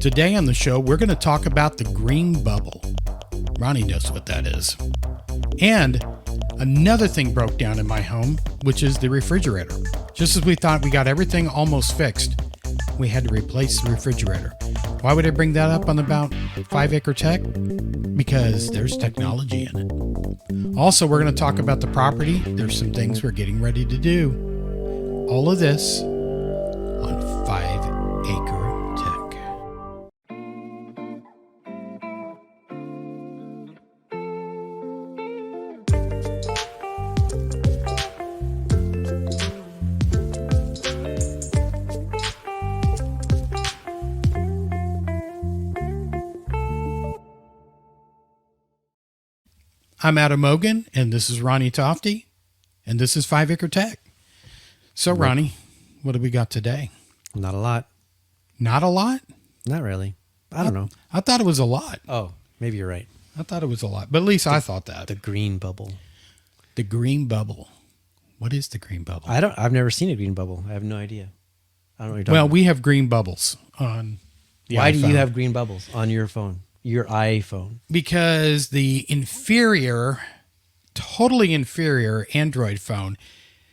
Today on the show, we're going to talk about the green bubble. Ronnie knows what that is. And another thing broke down in my home, which is the refrigerator. Just as we thought we got everything almost fixed, we had to replace the refrigerator. Why would I bring that up on about 5-acre tech? Because there's technology in it. Also, we're going to talk about the property. There's some things we're getting ready to do. All of this on 5-acre tech. I'm Adam Mogan, and this is Ronnie Tofty, and this is 5-acre tech. So, Ronnie, what do we got today? Not a lot. Not a lot? Not really. I don't know. I thought it was a lot. Oh, maybe you're right. I thought it was a lot, but at least I thought that. The green bubble. The green bubble. What is the green bubble? I've never seen a green bubble. I have no idea. I don't know what you're talking Well, about. we have green bubbles on the Why iPhone. do you have green bubbles on your phone? Your iPhone. Because the totally inferior Android phone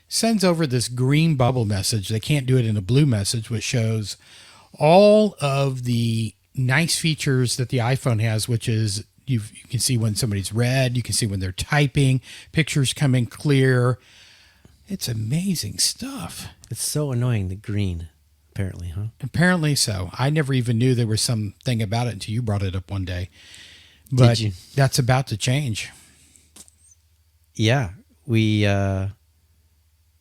sends over this green bubble message. They can't do it in a blue message, which shows all of the nice features that the iPhone has, which is you can see when somebody's read, you can see when they're typing, pictures come in clear. It's amazing stuff. It's so annoying, the green, apparently, huh? Apparently so. I never even knew there was something about it until you brought it up one day. But Did you? That's about to change. Yeah. We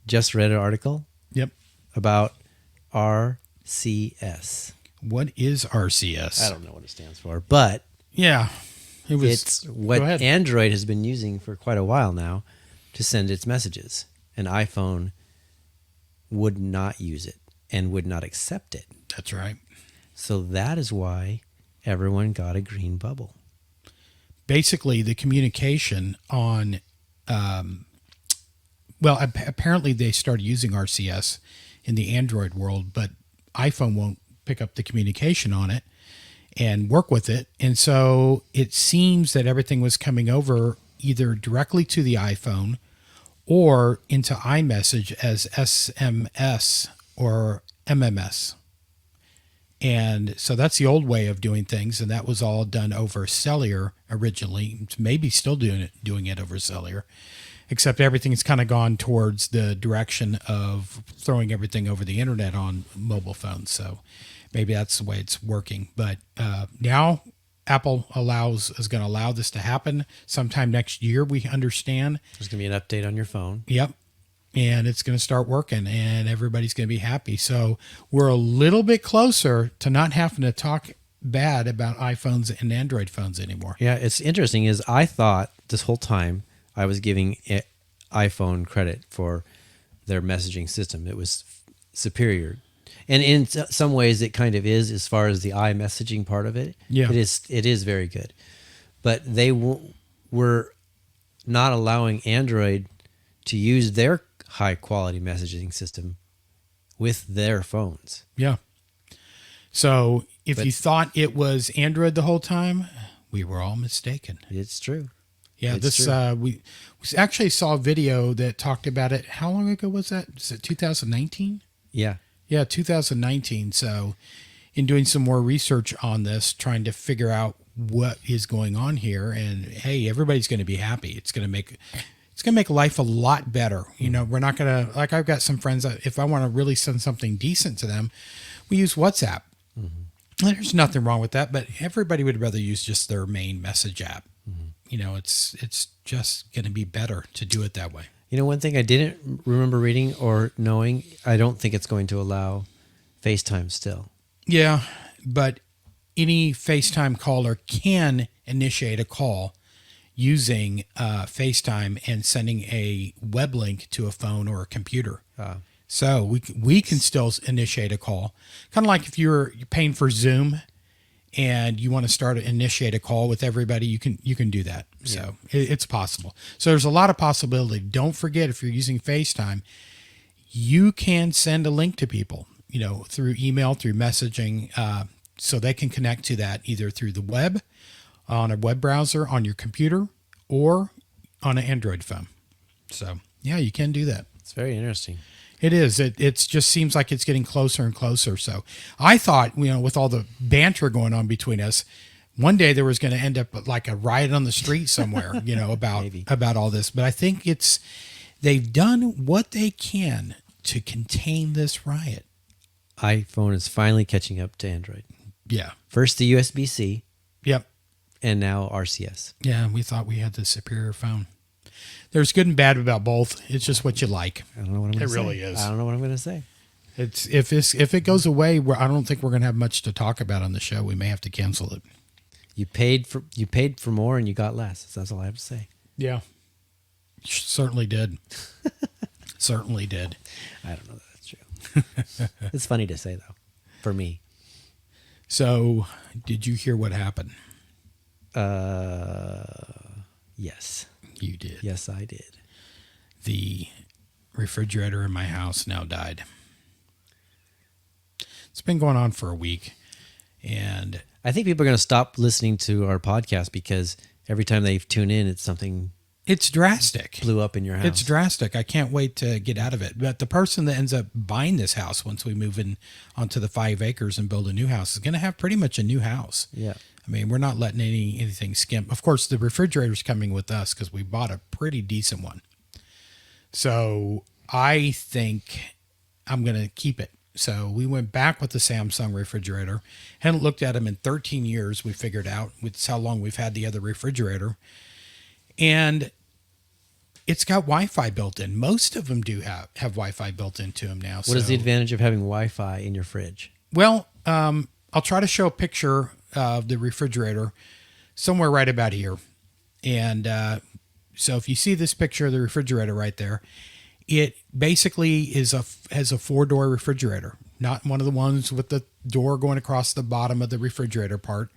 just read an article Yep. about RCS. What is RCS? I don't know what it stands for, but Yeah. it's what Android has been using for quite a while now to send its messages. An iPhone would not use it and would not accept it. That's right. So that is why everyone got a green bubble. Basically, the communication on, apparently they started using RCS in the Android world, but iPhone won't pick up the communication on it and work with it. And so it seems that everything was coming over either directly to the iPhone or into iMessage as SMS or MMS. And so that's the old way of doing things, and that was all done over cellular originally. Maybe still doing it over cellular, except everything's kind of gone towards the direction of throwing everything over the internet on mobile phones. So maybe that's the way it's working. But now Apple is going to allow this to happen sometime next year, we understand. There's going to be an update on your phone. Yep. And it's going to start working and everybody's going to be happy. So we're a little bit closer to not having to talk bad about iPhones and Android phones anymore. Yeah, it's interesting is I thought this whole time I was giving iPhone credit for their messaging system. It was superior. And in some ways it kind of is as far as the iMessaging part of it. Yeah. It is very good. But they were not allowing Android to use their high quality messaging system with their phones. Yeah. So if you thought it was Android the whole time, we were all mistaken. It's true. Yeah, it's this true. We actually saw a video that talked about it. How long ago was that? Is it 2019? Yeah. Yeah, 2019. So in doing some more research on this, trying to figure out what is going on here, and hey, everybody's going to be happy. It's going to make life a lot better. You know, we're not going to, like I've got some friends that if I want to really send something decent to them, we use WhatsApp. Mm-hmm. There's nothing wrong with that, but everybody would rather use just their main message app. Mm-hmm. You know, it's just going to be better to do it that way. You know, one thing I didn't remember reading or knowing, I don't think it's going to allow FaceTime still. Yeah, but any FaceTime caller can initiate a call using FaceTime and sending a web link to a phone or a computer. So we can still initiate a call. Kind of like if you're paying for Zoom and you want to initiate a call with everybody, you can do that. So it's possible. So there's a lot of possibility. Don't forget, if you're using FaceTime, you can send a link to people, through email, through messaging, So they can connect to that either through the web, on a web browser, on your computer, or on an Android phone. So yeah, you can do that. It's very interesting. It is. It just seems like it's getting closer and closer. So I thought, with all the banter going on between us, one day there was going to end up like a riot on the street somewhere, about all this. But I think they've done what they can to contain this riot. iPhone is finally catching up to Android. Yeah. First the USB-C. Yep. And now RCS. Yeah, we thought we had the superior phone. There's good and bad about both. It's just what you like. I don't know what I'm going to say. It really is. I don't know what I'm going to say. It's if it goes away, I don't think we're going to have much to talk about on the show. We may have to cancel it. You paid for more and you got less. That's all I have to say. Yeah. Certainly did. Certainly did. I don't know that that's true. It's funny to say though, for me. So, did you hear what happened? Yes. You did. Yes, I did. The refrigerator in my house now died. It's been going on for a week, and I think people are going to stop listening to our podcast because every time they tune in, it's something. It's drastic. Blew up in your house. It's drastic. I can't wait to get out of it. But the person that ends up buying this house once we move in onto the 5 acres and build a new house is going to have pretty much a new house. Yeah. I mean, we're not letting anything skimp. Of course, the refrigerator's coming with us because we bought a pretty decent one. So I think I'm going to keep it. So we went back with the Samsung refrigerator. Hadn't looked at them in 13 years, we figured out. It's how long we've had the other refrigerator. And it's got Wi-Fi built in. Most of them do have Wi-Fi built into them now. What is the advantage of having Wi-Fi in your fridge? Well, I'll try to show a picture of the refrigerator somewhere right about here. And so if you see this picture of the refrigerator right there, it basically has a 4-door refrigerator, not one of the ones with the door going across the bottom of the refrigerator part.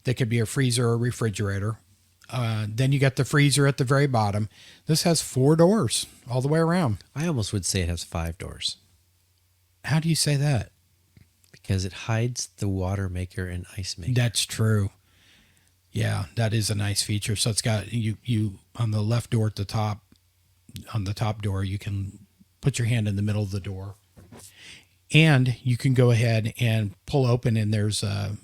That could be a freezer or refrigerator. Then you got the freezer at the very bottom. This has 4 doors all the way around. I almost would say it has 5 doors. How do you say that? Because it hides the water maker and ice maker. That's true. Yeah, that is a nice feature. So it's got you on the left door at the top, on the top door, you can put your hand in the middle of the door. And you can go ahead and pull open, and there's a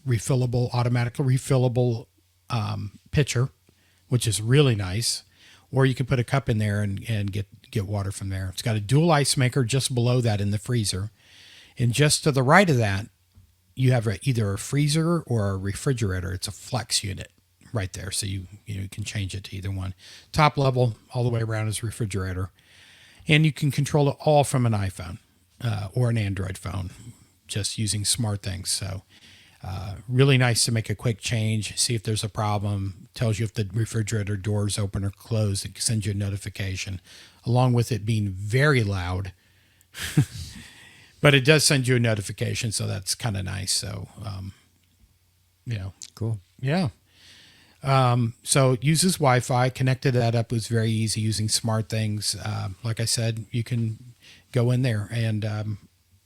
automatically refillable pitcher, which is really nice. Or you can put a cup in there and get water from there. It's got a dual ice maker just below that in the freezer. And just to the right of that, you have either a freezer or a refrigerator. It's a flex unit right there. So you can change it to either one. Top level all the way around is refrigerator. And you can control it all from an iPhone or an Android phone, just using SmartThings. So really nice to make a quick change, see if there's a problem, tells you if the refrigerator door is open or closed. It sends you a notification, along with it being very loud. But it does send you a notification, so that's kind of nice. So, Cool. Yeah. So it uses Wi-Fi. Connected that up was very easy using SmartThings. Like I said, you can go in there and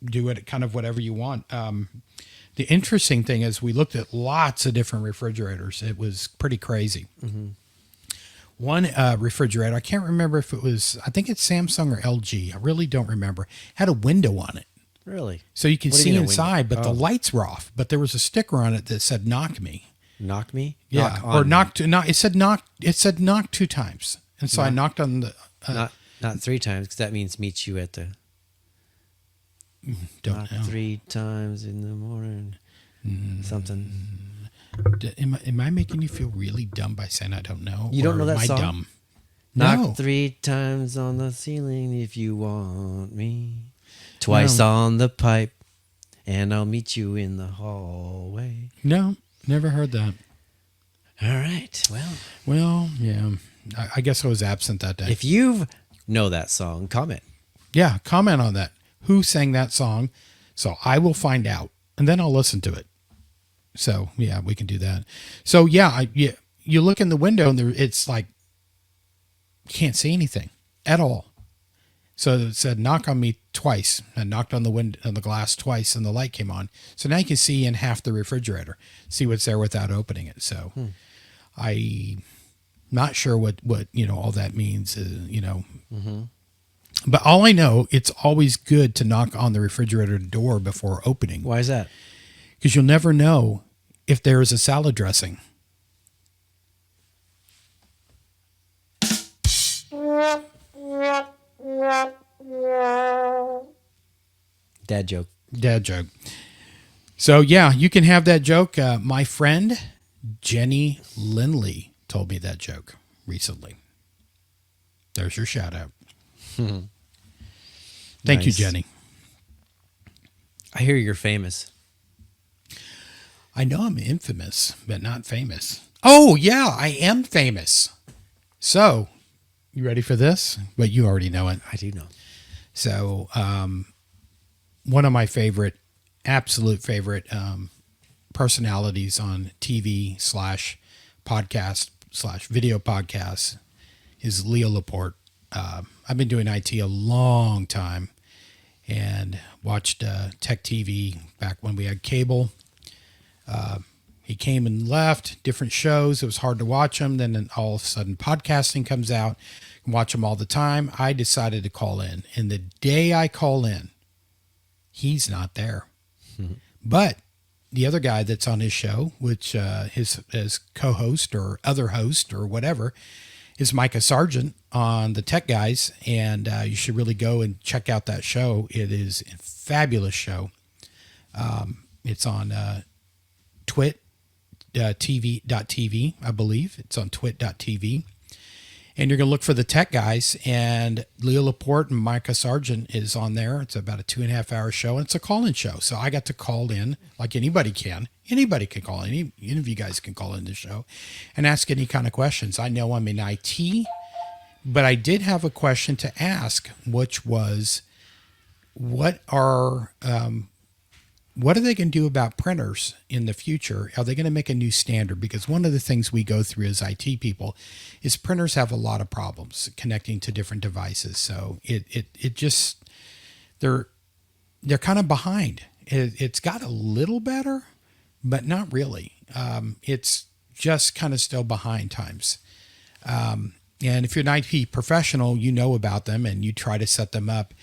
do it kind of whatever you want. The interesting thing is we looked at lots of different refrigerators. It was pretty crazy. Mm-hmm. One refrigerator, I can't remember if it was, I think it's Samsung or LG. I really don't remember. Had a window on it. Really? So you can What do see you mean a inside, but window? the lights were off. But there was a sticker on it that said "knock me." Knock me? Yeah, Knock or on knock to knock. It said knock. It said knock 2 times, and so I knocked on the. me. Not 3 times, because that means meet you at the. Don't Knock know. 3 times in the morning. Something. Am I making you feel really dumb by saying I don't know? You don't Or know that am I song? dumb? Knock No. 3 times on the ceiling if you want me. Twice on the pipe, and I'll meet you in the hallway. No, never heard that. All right. Well, yeah. I guess I was absent that day. If you know that song, comment. Yeah, comment on that. Who sang that song? So I will find out, and then I'll listen to it. So yeah, we can do that. So yeah, you look in the window, and it's like you can't see anything at all. So it said, knock on me twice. I knocked on the window, on the glass twice, and the light came on. So now you can see in half the refrigerator, see what's there without opening it. So I'm not sure what, all that means, But all I know, it's always good to knock on the refrigerator door before opening. Why is that? Because you'll never know if there is a salad dressing. Dad joke. Dad joke. So, yeah, you can have that joke. My friend, Jenny Lindley, told me that joke recently. There's your shout out. Thank you, Jenny. I hear you're famous. I know I'm infamous, but not famous. Oh, yeah, I am famous. So, you ready for this? But you already know it. I do know. So, one of my absolute favorite personalities on TV / podcast / video podcasts is Leo Laporte. I've been doing IT a long time and watched Tech TV back when we had cable. He came and left different shows. It was hard to watch them. Then all of a sudden podcasting comes out. You can watch them all the time. I decided to call in. And the day I call in, he's not there. But the other guy that's on his show, which his co-host or other host or whatever, is Micah Sargent on the Tech Guys. And you should really go and check out that show. It is a fabulous show. It's on twit.tv, I believe. It's on twit.tv. And you're going to look for the Tech Guys, and Leo Laporte and Micah Sargent is on there. It's about a 2.5 hour show, and it's a call-in show. So I got to call in like anybody can. Anybody can call in. Any of you guys can call in the show and ask any kind of questions. I know I'm in IT, but I did have a question to ask, which was, what are they going to do about printers in the future? Are they going to make a new standard? Because one of the things we go through as IT people is printers have a lot of problems connecting to different devices. So it just, they're kind of behind. It's got a little better, but not really. It's just kind of still behind times. And if you're an IT professional, you know about them and you try to set them up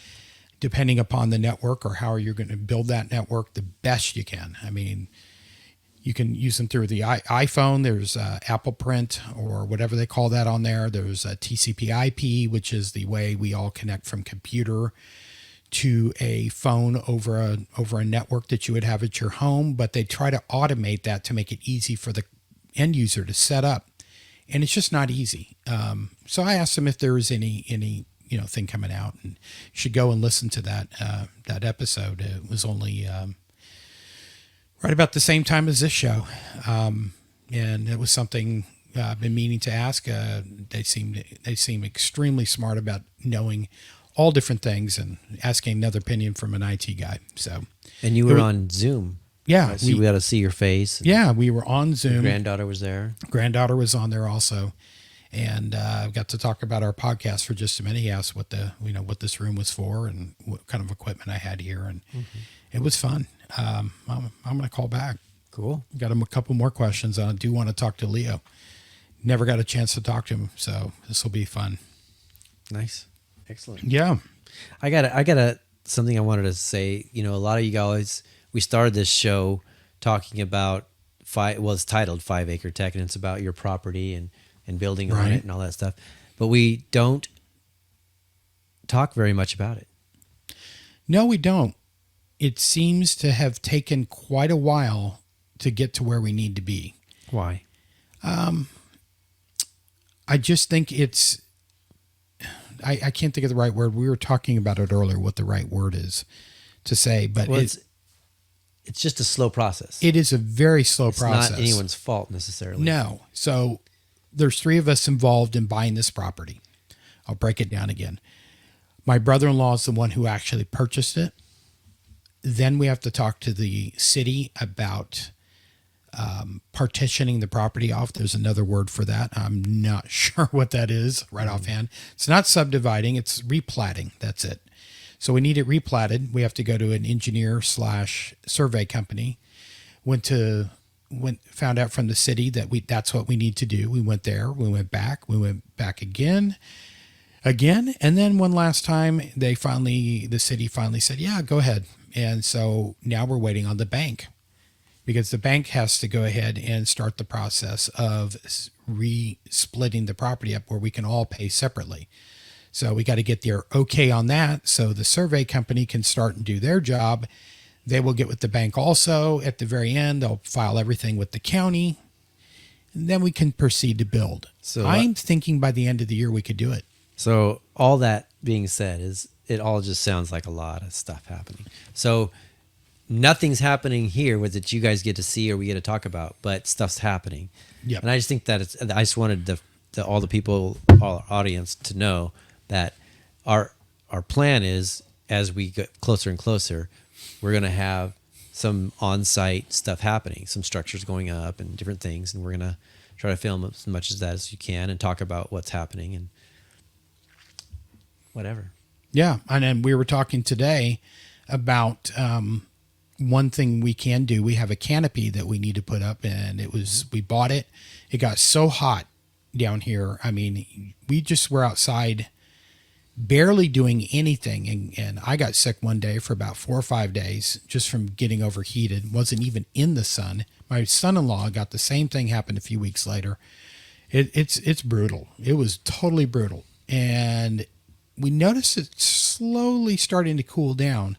depending upon the network or how you're going to build that network the best you can. I mean, you can use them through the iPhone. There's Apple Print or whatever they call that on there. There's a TCP/IP, which is the way we all connect from computer to a phone over a network that you would have at your home. But they try to automate that to make it easy for the end user to set up, and it's just not easy. So I asked them if there was any thing coming out, and you should go and listen to that episode. It was only right about the same time as this show, and it was something I've been meaning to ask. They seem extremely smart about knowing all different things and asking another opinion from an IT guy. So, and you were on Zoom. Yeah, so we got to see your face. Yeah, we were on Zoom. Granddaughter was there. Granddaughter was on there also. And got to talk about our podcast for just a minute. He asked what this room was for and what kind of equipment I had here, and it was fun. I'm going to call back. Cool. Got him a couple more questions. I do want to talk to Leo. Never got a chance to talk to him, so this will be fun. Nice, excellent. Yeah, I got something I wanted to say. A lot of you guys, we started this show talking about it's titled 5-Acre Tech, and it's about your property and building on it and all that stuff. But we don't talk very much about it. No, we don't. It seems to have taken quite a while to get to where we need to be. Why? I just think it's, I can't think of the right word. We were talking about it earlier, what the right word is to say, but it's just a slow process. It is a very slow process. It's not anyone's fault necessarily. No. So there's 3 of us involved in buying this property. I'll break it down again. My brother-in-law is the one who actually purchased it. Then we have to talk to the city about partitioning the property off. There's another word for that. I'm not sure what that is right offhand. It's not subdividing, it's replatting. That's it. So we need it replatted. We have to go to an engineer / survey company. Found out from the city that that's what we need to do. We went there, we went back again, and then one last time the city finally said, yeah, go ahead. And so now we're waiting on the bank, because the bank has to go ahead and start the process of splitting the property up where we can all pay separately. So we got to get their okay on that so the survey company can start and do their job. They will get with the bank also. At the very end, they'll file everything with the county, and then we can proceed to build. So I'm thinking by the end of the year we could do it. So all that being said, it all just sounds like a lot of stuff happening. So nothing's happening here with that you guys get to see or we get to talk about, but stuff's happening. Yeah. And I just think that I just wanted all the people, all our audience, to know that our plan is, as we get closer and closer, we're going to have some on-site stuff happening, some structures going up and different things, and we're going to try to film as much of that as you can and talk about what's happening and whatever. Yeah, and then we were talking today about one thing we can do. We have a canopy that we need to put up, and we bought it. It got so hot down here. I mean, we just were outside barely doing anything, and I got sick one day for about 4 or 5 days just from getting overheated. Wasn't even in the sun. My son-in-law got the same thing happen a few weeks later. It's brutal. It was totally brutal, and we noticed it slowly starting to cool down,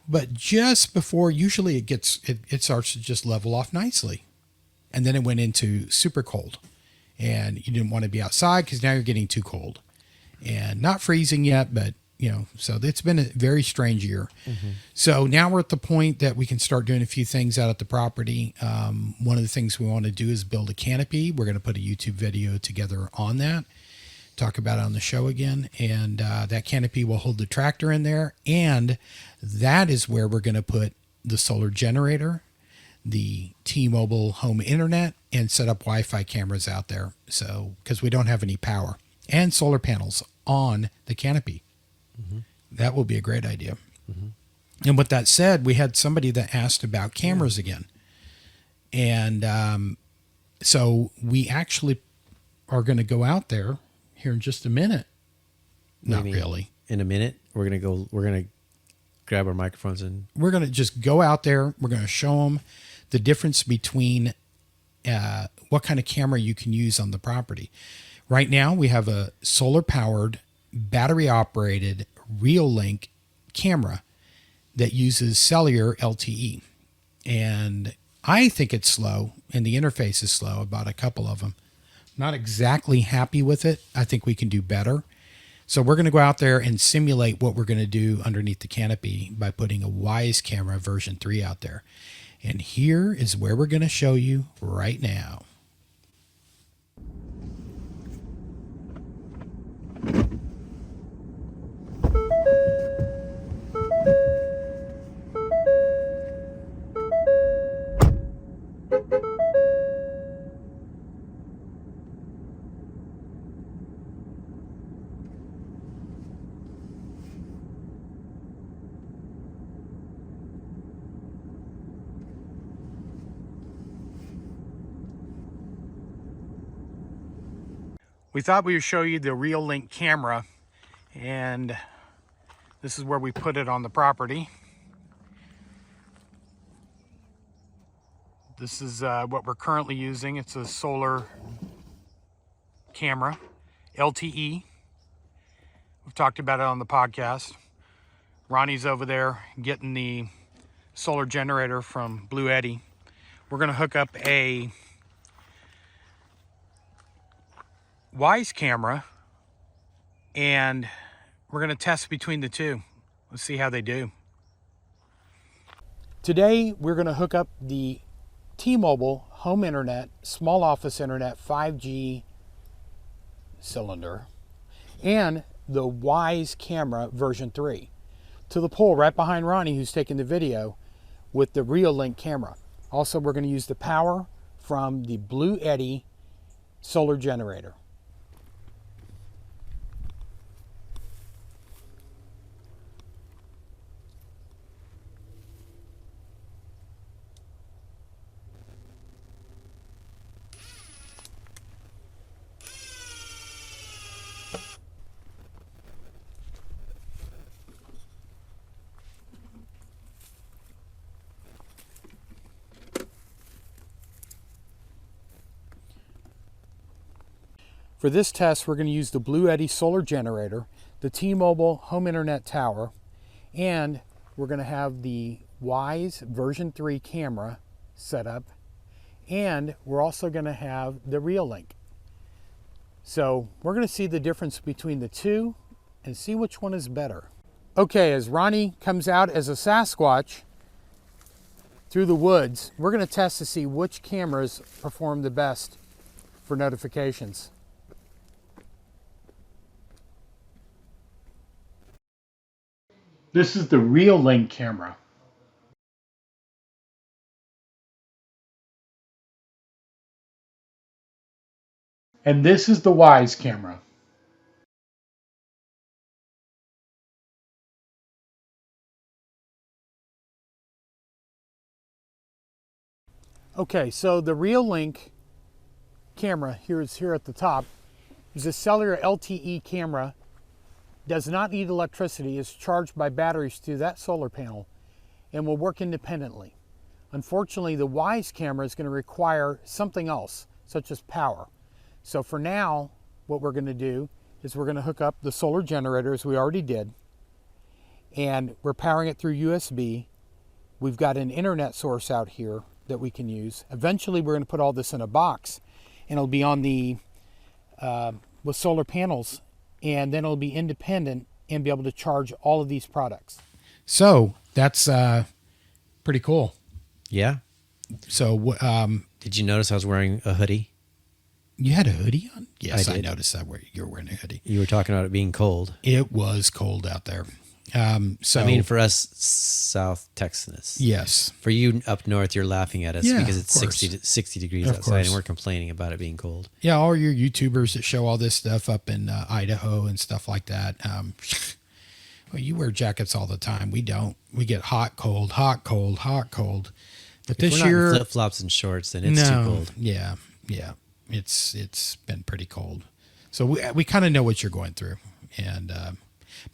but just before, usually it starts to just level off nicely, and then it went into super cold, and you didn't want to be outside because now you're getting too cold. And not freezing yet, but so it's been a very strange year. Mm-hmm. So now we're at the point that we can start doing a few things out at the property. One of the things we want to do is build a canopy. We're going to put a YouTube video together on that, talk about it on the show again. And that canopy will hold the tractor in there. And that is where we're going to put the solar generator, the T-Mobile home internet, and set up Wi-Fi cameras out there. So, because we don't have any power. And solar panels on the canopy. Mm-hmm. That will be a great idea. Mm-hmm. And with that said, we had somebody that asked about cameras again. And so we actually are going to go out there here in just a minute. Not really. In a minute, we're going to grab our microphones and we're going to just go out there. We're going to show them the difference between what kind of camera you can use on the property. Right now, we have a solar-powered, battery-operated Reolink camera that uses cellular LTE. And I think it's slow, and the interface is slow, about a couple of them. Not exactly happy with it. I think we can do better. So we're going to go out there and simulate what we're going to do underneath the canopy by putting a Wise camera version 3 out there. And here is where we're going to show you right now. We thought we would show you the Reolink camera, and this is where we put it on the property. This is what we're currently using. It's a solar camera, LTE. We've talked about it on the podcast. Ronnie's over there getting the solar generator from Blue Eddy. We're going to hook up a Wise camera, and we're going to test between the two. Let's see how they do. Today, we're going to hook up the T-Mobile home internet, small office internet, 5G cylinder, and the Wise camera version 3 to the pole right behind Ronnie, who's taking the video with the Reolink camera. Also, we're going to use the power from the Blue Eddy solar generator. For this test, we're going to use the Blue Eddy solar generator, the T-Mobile home internet tower, and we're going to have the Wyze version 3 camera set up, and we're also going to have the Reolink. So we're going to see the difference between the two and see which one is better. Okay, as Ronnie comes out as a Sasquatch through the woods, we're going to test to see which cameras perform the best for notifications. This is the Reolink camera. And this is the Wyze camera. Okay, so the Reolink camera here at the top is a cellular LTE camera. Does not need electricity, is charged by batteries through that solar panel and will work independently. Unfortunately, the Wyze camera is going to require something else, such as power. So for now, what we're going to do is we're going to hook up the solar generator as we already did, and we're powering it through USB. We've got an internet source out here that we can use. Eventually, we're going to put all this in a box, and it'll be on the with solar panels, and then it'll be independent and be able to charge all of these products. So that's pretty cool. Yeah. So Did you notice I was wearing a hoodie? You had a hoodie on? Yes, I I did. noticed that you're wearing a hoodie. You were talking about it being cold. It was cold out there. So I mean, for us South Texans. yes. For you up north, you're laughing at us Yeah, because it's of course. 60 degrees Of outside, course. and we're complaining about it being cold. Yeah, all your YouTubers that show all this stuff up in Idaho and stuff like that. Well, you wear jackets all the time. We don't. We get hot, cold, hot, cold, hot, cold. But If this we're year, not in flip-flops and shorts, then it's too cold. Yeah, yeah. It's been pretty cold. So we kind of know what you're going through, and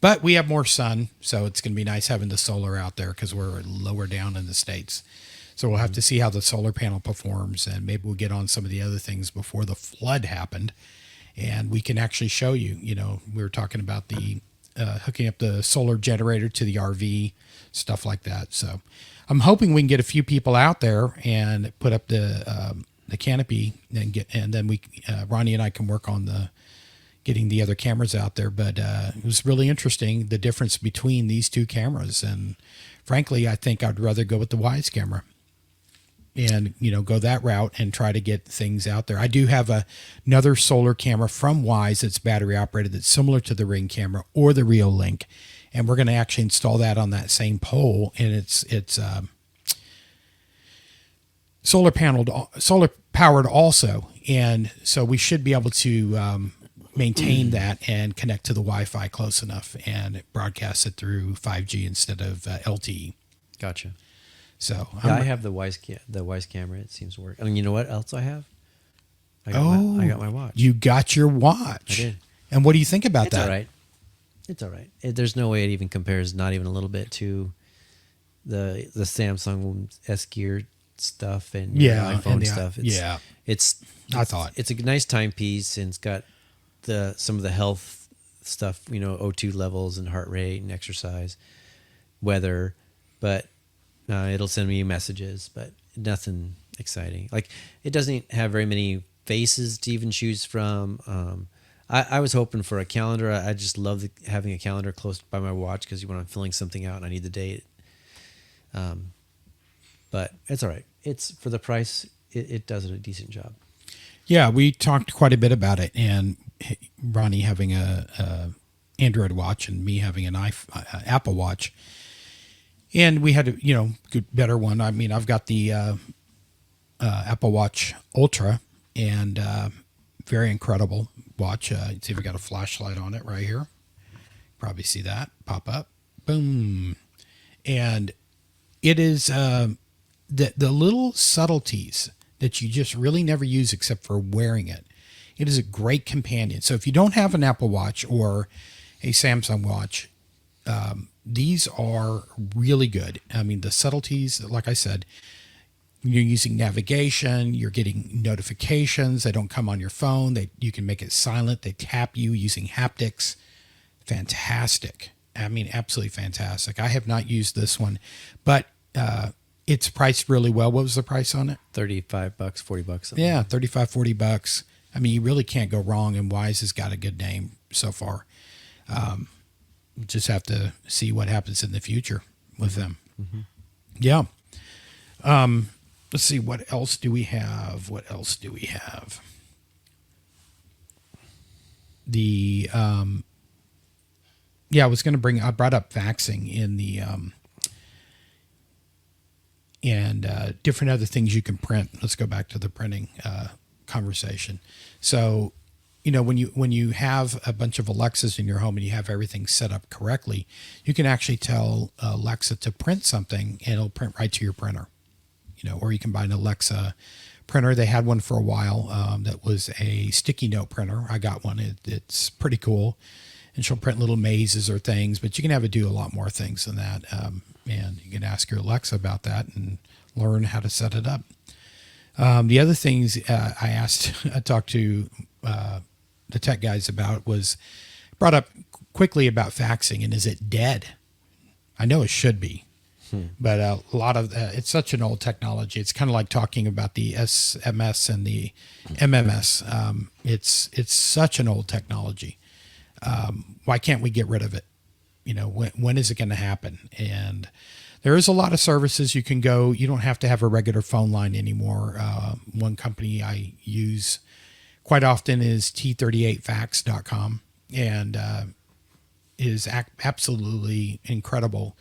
but we have more sun, so it's going to be nice having the solar out there because we're lower down in the States. So we'll have to see how the solar panel performs, and maybe we'll get on some of the other things before the flood happened, and we can actually show you. You know, we were talking about the hooking up the solar generator to the RV, stuff like that. So I'm hoping we can get a few people out there and put up the canopy and then we Ronnie and I can work on getting the other cameras out there. But it was really interesting, the difference between these two cameras, and frankly I think I'd rather go with the Wyze camera and go that route and try to get things out there. I do have another solar camera from Wyze that's battery operated that's similar to the Ring camera or the Reolink, and we're going to actually install that on that same pole, and it's solar powered also, and so we should be able to maintain that and connect to the Wi-Fi close enough and broadcast it through 5G instead of LTE. Gotcha. So Yeah, I have the Wyze camera. It seems to work. I mean, you know what else I have? I got my watch. You got your watch. I did. And what do you think about It's that? all right. It's all right. There's no way it even compares, not even a little bit, to the Samsung S Gear stuff and iPhone and stuff. I thought it's a nice timepiece, and it's got some of the health stuff, O2 levels and heart rate and exercise, weather, but it'll send me messages, but nothing exciting. Like, it doesn't have very many faces to even choose from. I was hoping for a calendar. I just love having a calendar close by my watch because when I'm filling something out and I need the date. But it's all right. It's for the price. It does a decent job. Yeah, we talked quite a bit about it, and Ronnie having a Android watch and me having an Apple watch, and we had a good better one. I mean, I've got the Apple Watch Ultra, and very incredible watch. See if we got a flashlight on it right here. Probably see that pop up. Boom. And it is the little subtleties that you just really never use except for wearing it. It is a great companion. So if you don't have an Apple Watch or a Samsung Watch, these are really good. I mean, the subtleties, like I said, you're using navigation, you're getting notifications. They don't come on your phone. You can make it silent. They tap you using haptics. Fantastic. I mean, absolutely fantastic. I have not used this one, but it's priced really well. What was the price on it? $35, $40. Yeah, $35, $40. I mean, you really can't go wrong, and Wise has got a good name so far. Just have to see what happens in the future with them. Mm-hmm. Yeah. Let's see, what else do we have? The I brought up faxing in the and different other things you can print. Let's go back to the printing conversation. So, when you have a bunch of Alexas in your home and you have everything set up correctly, you can actually tell Alexa to print something and it'll print right to your printer. Or you can buy an Alexa printer. They had one for a while that was a sticky note printer. I got one. It's pretty cool. And she'll print little mazes or things, but you can have it do a lot more things than that. And you can ask your Alexa about that and learn how to set it up. The other things I talked to the tech guys about was brought up quickly about faxing, and is it dead? I know it should be. But a lot of it's such an old technology. It's kind of like talking about the SMS and the MMS. It's such an old technology. Why can't we get rid of it? When is it going to happen? And there is a lot of services you can go. You don't have to have a regular phone line anymore. One company I use quite often is T38fax.com, and is absolutely incredible.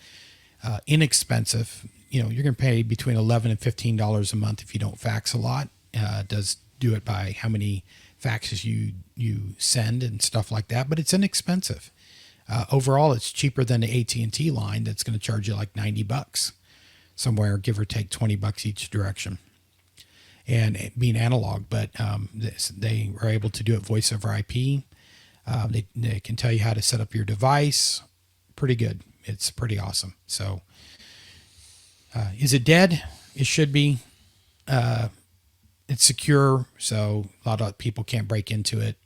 Inexpensive. You're going to pay between $11 and $15 a month if you don't fax a lot. It does do it by how many faxes you send and stuff like that, but it's inexpensive. Overall, it's cheaper than the AT&T line that's going to charge you like $90 somewhere, give or take $20 each direction. And being analog, but they are able to do it voice over IP. They can tell you how to set up your device. Pretty good. It's pretty awesome. So, is it dead? It should be. It's secure, so a lot of people can't break into it.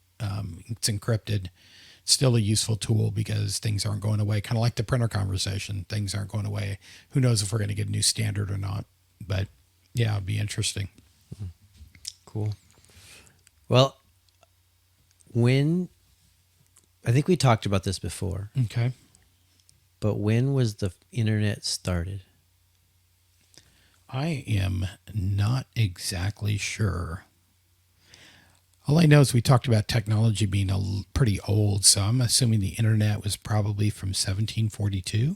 It's encrypted. It's still a useful tool because things aren't going away. Kind of like the printer conversation. Things aren't going away. Who knows if we're going to get a new standard or not. But, yeah, it'd be interesting. Cool. Well, I think we talked about this before. Okay. But when was the internet started? I am not exactly sure. All I know is we talked about technology being pretty old, so I'm assuming the internet was probably from 1742.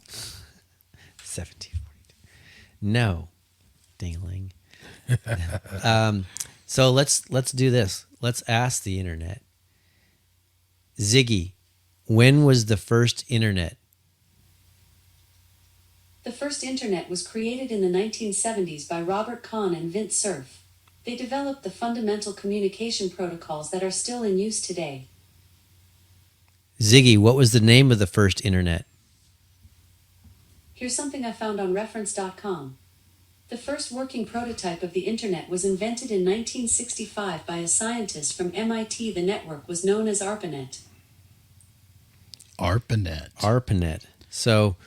1742. No. Ding-a-ling. So let's do this. Let's ask the internet. Ziggy, when was the first internet? The first internet was created in the 1970s by Robert Kahn and Vint Cerf. They developed the fundamental communication protocols that are still in use today. Ziggy, what was the name of the first internet? Here's something I found on reference.com. The first working prototype of the internet was invented in 1965 by a scientist from MIT. The network was known as ARPANET. ARPANET. So,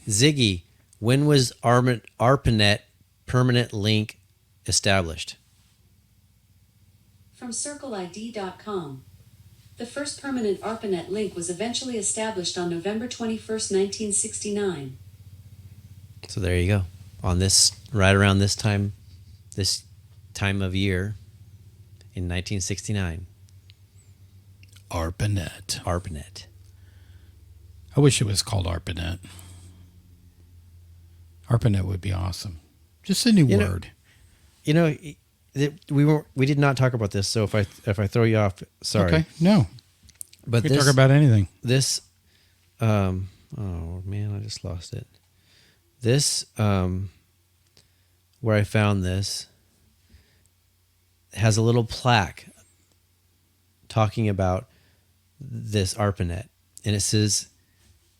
Ziggy, when was ARPANET permanent link established? From CircleID.com. The first permanent ARPANET link was eventually established on November 21st, 1969. So there you go. Right around this time of year in 1969. ARPANET. I wish it was called ARPANET. ARPANET would be awesome. Just a new word. We did not talk about this. So if I throw you off, sorry. Okay, no. But We can talk about anything. This, oh man, I just lost it. This, where I found this, has a little plaque talking about this ARPANET, and it says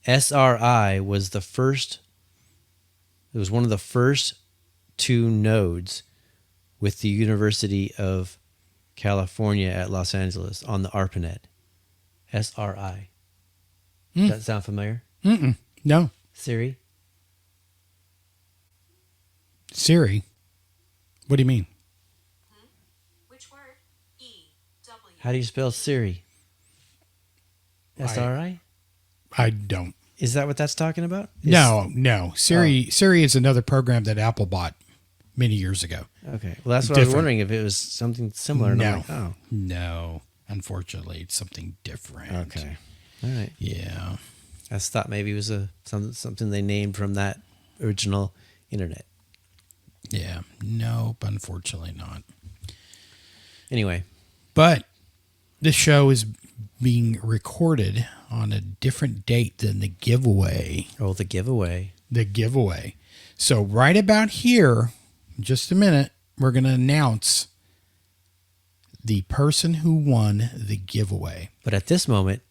SRI was the first. It was one of the first 2 nodes with the University of California at Los Angeles on the ARPANET. SRI. Does that sound familiar? No. Siri? Siri? What do you mean? Which word? E-W. How do you spell Siri? SRI? I don't. Is that what that's talking about? No. Siri is another program that Apple bought many years ago. Okay. Well, that's what I was wondering, if it was something similar. And I'm No. like, oh. No. Unfortunately, it's something different. Okay. All right. Yeah. I just thought maybe it was something they named from that original internet. Yeah. Nope. Unfortunately not. Anyway. But this show is being recorded on a different date than the giveaway. Oh, the giveaway. The giveaway. So right about here, in just a minute, we're going to announce the person who won the giveaway. But at this moment,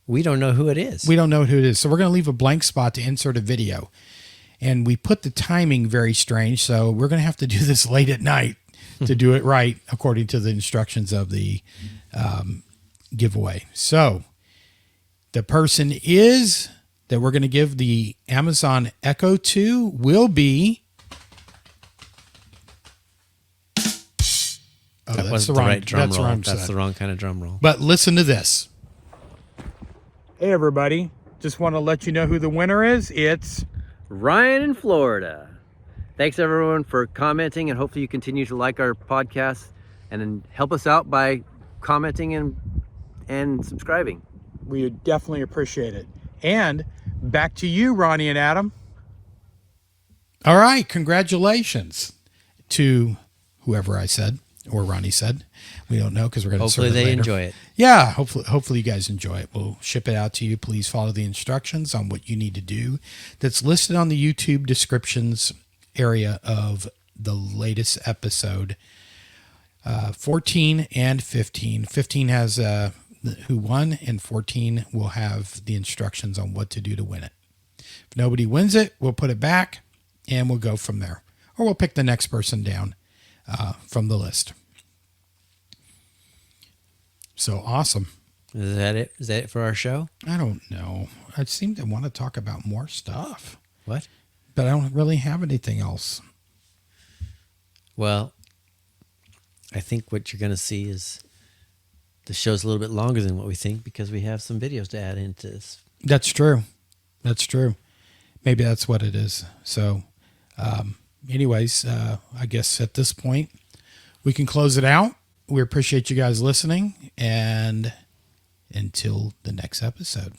we don't know who it is. We don't know who it is. So we're going to leave a blank spot to insert a video. And we put the timing very strange. So we're going to have to do this late at night to do it right, according to the instructions of the giveaway. So the person is that we're going to give the Amazon Echo to will be. Oh, that that's wasn't the the wrong right drum roll. wrong That's set. the wrong kind of drum roll. But listen to this. Hey, everybody. Just want to let you know who the winner is. It's Ryan in Florida. Thanks, everyone, for commenting, and hopefully you continue to like our podcast and then help us out by commenting and subscribing. We definitely appreciate it. And back to you, Ronnie and Adam. All right. Congratulations to whoever I said or Ronnie said. We don't know because we're going to Hopefully insert it they later. enjoy it. Yeah. Hopefully you guys enjoy it. We'll ship it out to you. Please follow the instructions on what you need to do. That's listed on the YouTube descriptions area of the latest episode. 14 and 15. 15 has who won, and 14 will have the instructions on what to do to win it. If nobody wins it, we'll put it back and we'll go from there. Or we'll pick the next person down from the list. So awesome. Is that it? Is that it for our show? I don't know. I seem to want to talk about more stuff, What? but I don't really have anything else. Well, I think what you're going to see is the show's a little bit longer than what we think because we have some videos to add into this. That's true. That's true. Maybe that's what it is. So, anyways, I guess at this point we can close it out. We appreciate you guys listening, and until the next episode.